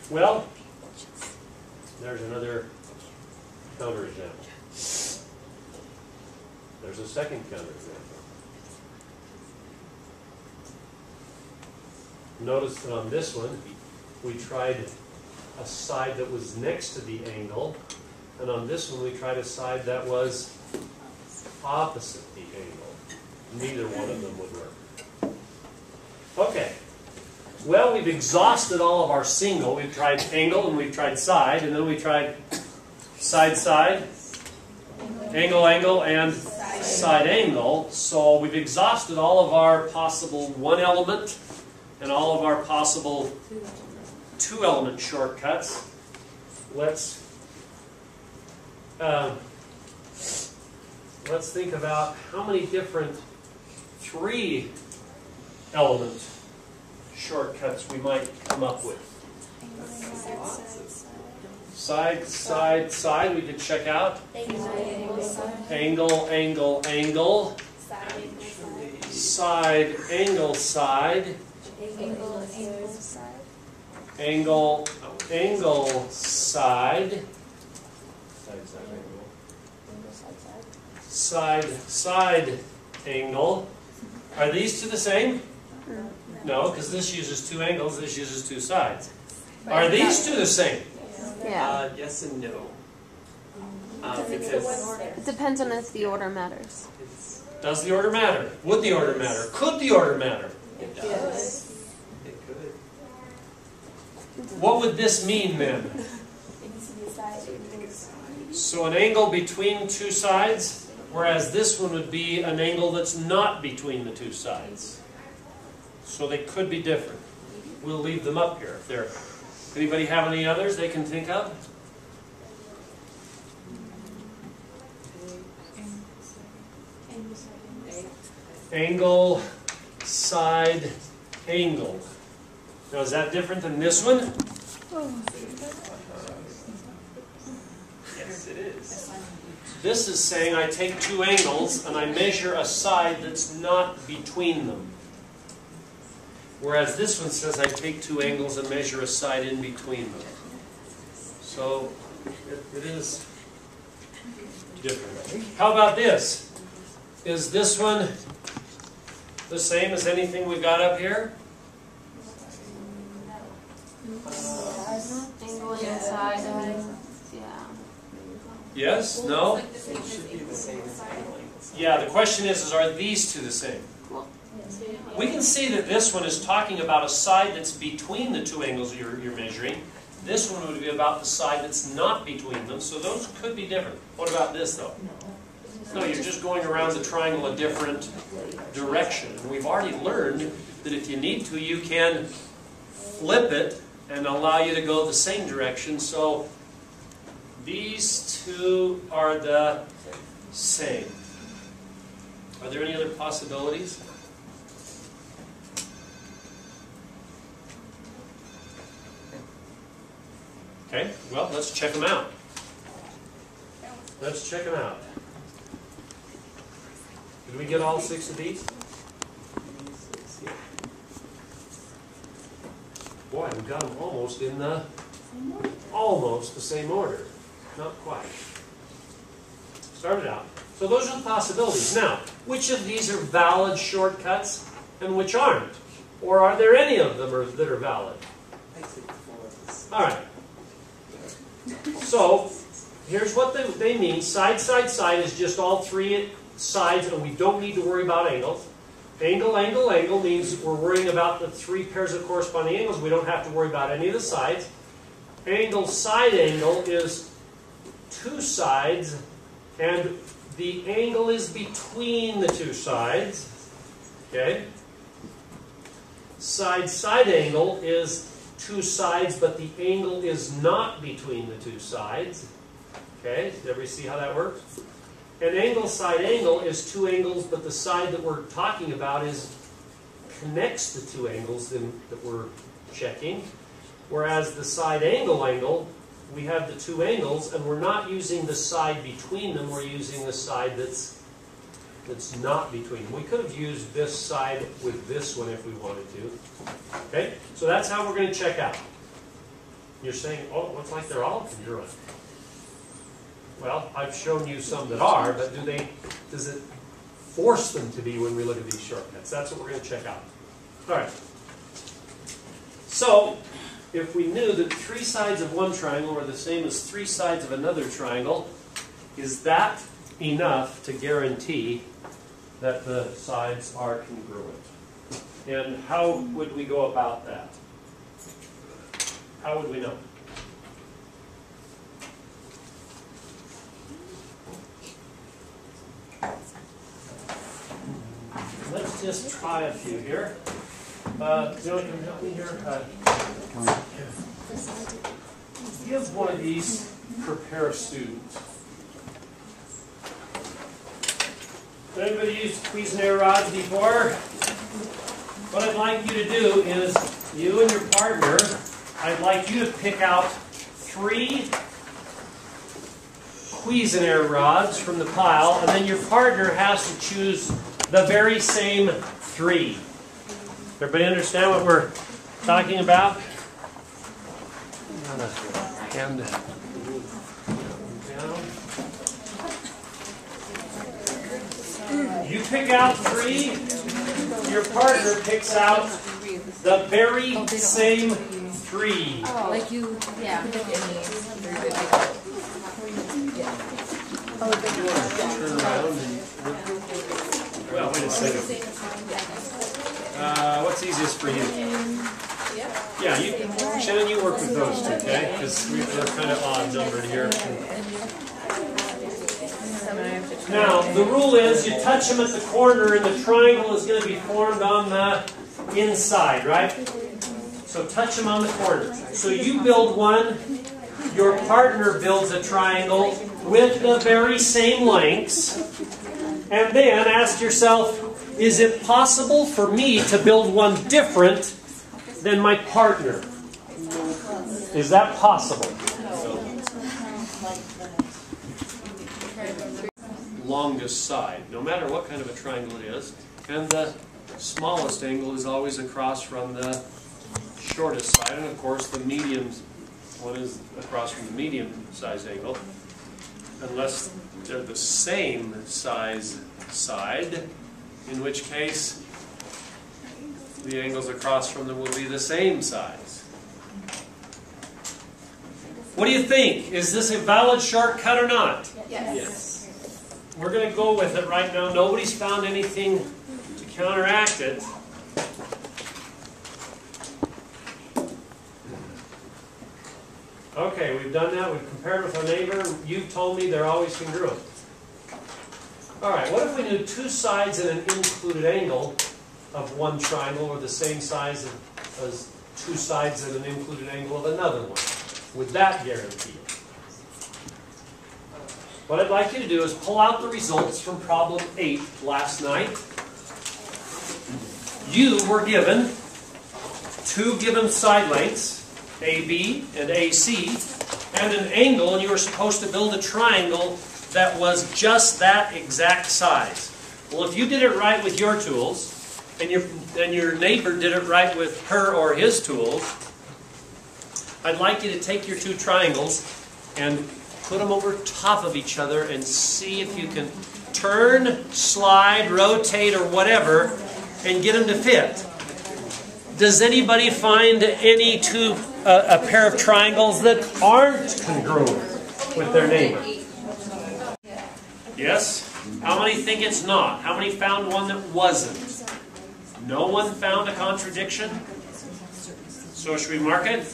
Well, there's another counterexample. There's a second counterexample. Notice that on this one, we tried a side that was next to the angle, and on this one we tried a side that was opposite the angle. Neither one of them would work. Okay. Well, we've exhausted all of our single. We've tried angle and we've tried side, and then we tried side, side, angle, angle, and side angle. So we've exhausted all of our possible one element and all of our possible two element shortcuts. Let's think about how many different three element shortcuts we might come up with. Side, side, side, we could check out. Angle, angle, angle. Side, angle, side. Angle, angle, side. Side, side, angle. Are these two the same? No, because this uses two angles, this uses two sides. Are these two the same? Yeah. Yes and no. Because it depends on if the order matters. Does the order matter? Would the order matter? Could the order matter? It does. It could. What would this mean then? So an angle between two sides, whereas this one would be an angle that's not between the two sides. So they could be different. We'll leave them up here. If they're, anybody have any others they can think of? Angle, side, angle. Now is that different than this one? Yes, it is. This is saying I take two angles and I measure a side that's not between them. Whereas this one says I take two angles and measure a side in between them. So it is different. How about this? Is this one the same as anything we got up here? Angle inside, I mean, yeah. Yes? No? It should be the same as angle. Yeah, the question is are these two the same? We can see that this one is talking about a side that's between the two angles you're measuring. This one would be about the side that's not between them, so those could be different. What about this, though? No, you're just going around the triangle a different direction. And we've already learned that if you need to, you can flip it and allow you to go the same direction. So these two are the same. Are there any other possibilities? Okay, well, let's check them out. Let's check them out. Did we get all 6 of these? Boy, we got them almost in the same order. Not quite. Started out. So those are the possibilities. Now, which of these are valid shortcuts and which aren't? Or are there any of them that are valid? All right. So, here's what they mean. Side, side, side is just all three sides, and we don't need to worry about angles. Angle, angle, angle means we're worrying about the three pairs of corresponding angles. We don't have to worry about any of the sides. Angle, side angle is two sides, and the angle is between the two sides. Okay? Side, side angle is two sides, but the angle is not between the two sides. Okay, did everybody see how that works? An angle, side angle is two angles, but the side that we're talking about connects the two angles that we're checking. Whereas the side angle, we have the two angles, and we're not using the side between them, we're using the side that's not between them. We could have used this side with this one if we wanted to. Okay, so that's how we're going to check out. You're saying, oh, it looks like they're all congruent. Well, I've shown you some that are, but does it force them to be when we look at these shortcuts? That's what we're going to check out. All right. So, if we knew that 3 sides of one triangle were the same as 3 sides of another triangle, is that enough to guarantee that the sides are congruent? And how would we go about that? How would we know? Let's just try a few here. Joe, can you help me here? Give one of these, prepare a student. Anybody used Cuisenaire rods before? What I'd like you to do is, you and your partner, I'd like you to pick out 3 Cuisenaire rods from the pile, and then your partner has to choose the very same 3. Everybody understand what we're talking about? Hand down. You pick out 3, your partner picks out the very same 3. Oh. Like you, yeah. Turn around and, well, wait a second. What's easiest for you? Yeah, Shannon, you work with those two, okay? Because they're kind of odd numbered here. Now, the rule is you touch them at the corner and the triangle is going to be formed on the inside, right? So touch them on the corner. So you build one, your partner builds a triangle with the very same lengths, and then ask yourself, is it possible for me to build one different than my partner? Is that possible? Longest side, no matter what kind of a triangle it is, and the smallest angle is always across from the shortest side, and of course the medium one is across from the medium size angle, unless they're the same size side, in which case the angles across from them will be the same size. What do you think? Is this a valid shortcut or not? Yes. We're going to go with it right now. Nobody's found anything to counteract it. Okay, we've done that. We've compared with our neighbor. You've told me they're always congruent. All right, what if we knew 2 sides and an included angle of one triangle were the same size as 2 sides and an included angle of another one? Would that guarantee it? What I'd like you to do is pull out the results from problem 8 last night. You were given 2 given side lengths, AB and AC, and an angle, and you were supposed to build a triangle that was just that exact size. Well, if you did it right with your tools, and your neighbor did it right with her or his tools, I'd like you to take your 2 triangles and put them over top of each other and see if you can turn, slide, rotate, or whatever, and get them to fit. Does anybody find any a pair of triangles that aren't congruent with their neighbor? Yes? How many think it's not? How many found one that wasn't? No one found a contradiction? So should we mark it?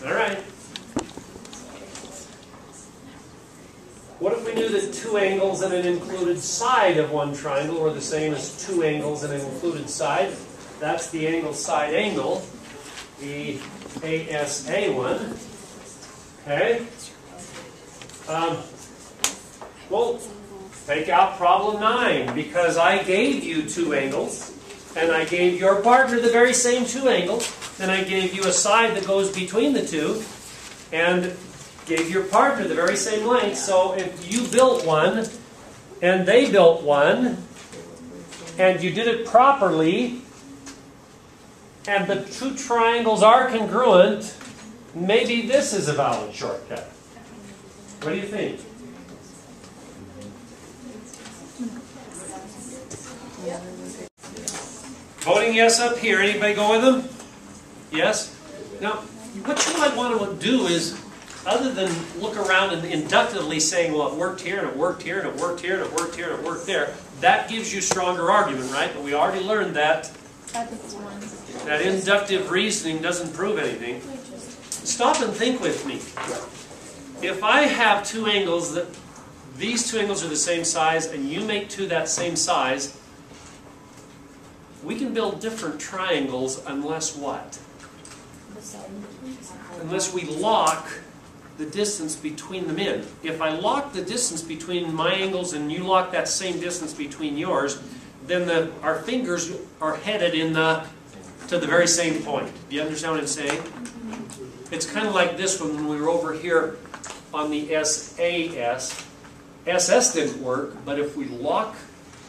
All right. What if we knew that 2 angles and an included side of one triangle were the same as 2 angles and an included side? That's the angle side angle, the ASA one. Okay? Well, take out problem 9, because I gave you 2 angles, and I gave your partner the very same 2 angles, and I gave you a side that goes between the 2, and gave your partner the very same length. So if you built one, and they built one, and you did it properly, and the two triangles are congruent, maybe this is a valid shortcut. What do you think? Voting yes up here. Anybody go with them? Yes? Now, what you might want to do is, other than look around and inductively saying, well, it worked here, and it worked here, and it worked here, and it worked here, and it worked there, that gives you stronger argument, right? But we already learned that that inductive reasoning doesn't prove anything. Stop and think with me. If I have two angles that, these two angles are the same size, and you make two that same size, we can build different triangles unless what? Unless we lock the distance between them in. If I lock the distance between my angles and you lock that same distance between yours, then our fingers are headed to the very same point. Do you understand what I'm saying? It's kind of like this one when we were over here on the SAS. SS didn't work, but if we lock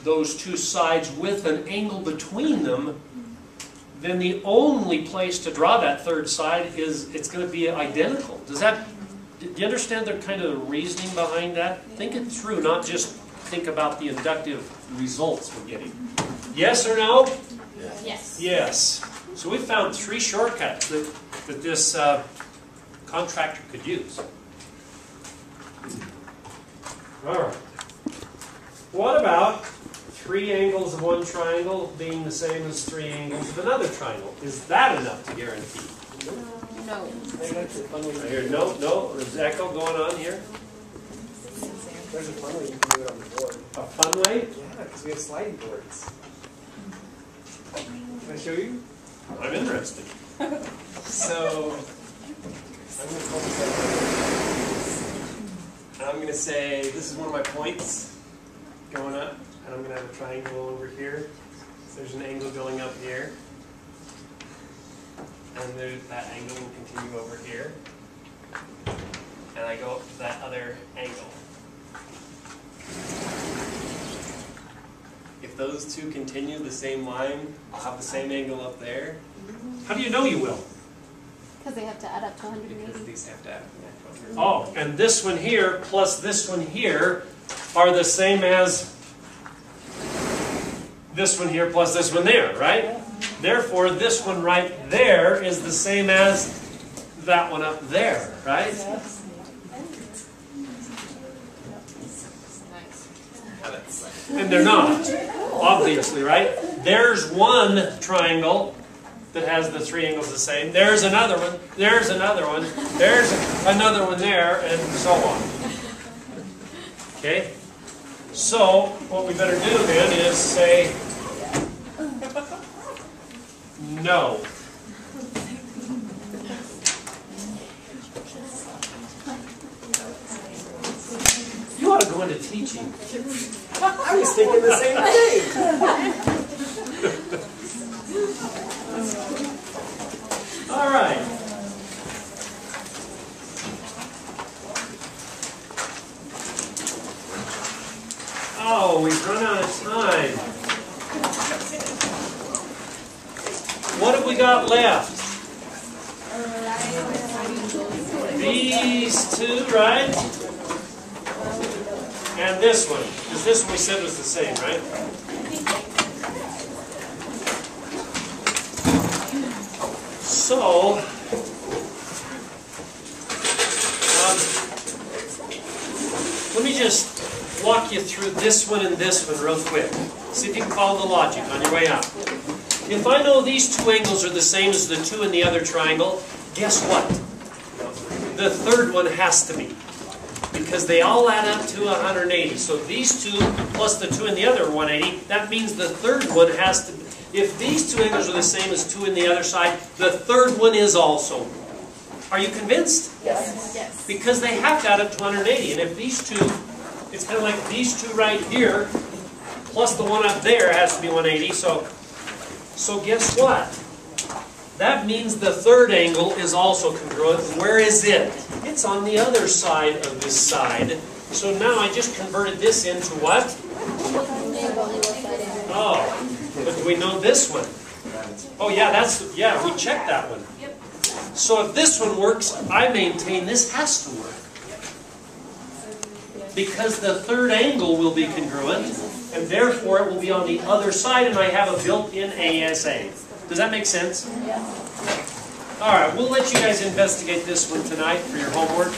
those two sides with an angle between them, then the only place to draw that third side is it's going to be identical. Do you understand the kind of reasoning behind that? Think it through, not just think about the inductive results we're getting. Yes or no? Yes. Yes. So we found three shortcuts that this contractor could use. All right. What about three angles of one triangle being the same as three angles of another triangle? Is that enough to guarantee? No. I hear no. There's echo going on here. There's a fun way you can do it on the board. A fun way? Yeah, because we have sliding boards. Can I show you? I'm interested. So, I'm going to call this up. And I'm going to say, this is one of my points going up. And I'm going to have a triangle over here. So there's an angle going up here. And that angle will continue over here. And I go up to that other angle. If those two continue the same line, I'll have the same angle up there. How do you know you will? Because they have to add up to Because 180. these have to add. Oh, and this one here plus this one here are the same as this one here plus this one there, right? Therefore, this one right there is the same as that one up there, right? And they're not, obviously, right? There's one triangle that has the three angles the same. There's another one. There's another one. There's another one there, and so on. Okay? So, what we better do then is say no. You ought to go into teaching. I was thinking the same thing. All right. Oh, we've run out of time. What have we got left? These two, right? And this one. Because this one we said was the same, right? So, let me just walk you through this one and this one real quick. See if you can follow the logic on your way out. If I know these two angles are the same as the two in the other triangle, guess what? The third one has to be. Because they all add up to 180. So these two plus the two in the other 180, that means the third one has to be. If these two angles are the same as two in the other side, the third one is also. Are you convinced? Yes. Yes. Because they have to add up to 180. And if these two, it's kind of like these two right here, plus the one up there has to be 180. So guess what? That means the third angle is also congruent. Where is it? It's on the other side of this side. So now I just converted this into what? Oh, but do we know this one? sides. Oh yeah, we checked that one. Yep. So if this one works, I maintain this has to work. Because the third angle will be congruent, and therefore it will be on the other side, and I have a built-in ASA. Does that make sense? Yeah. All right, we'll let you guys investigate this one tonight for your homework.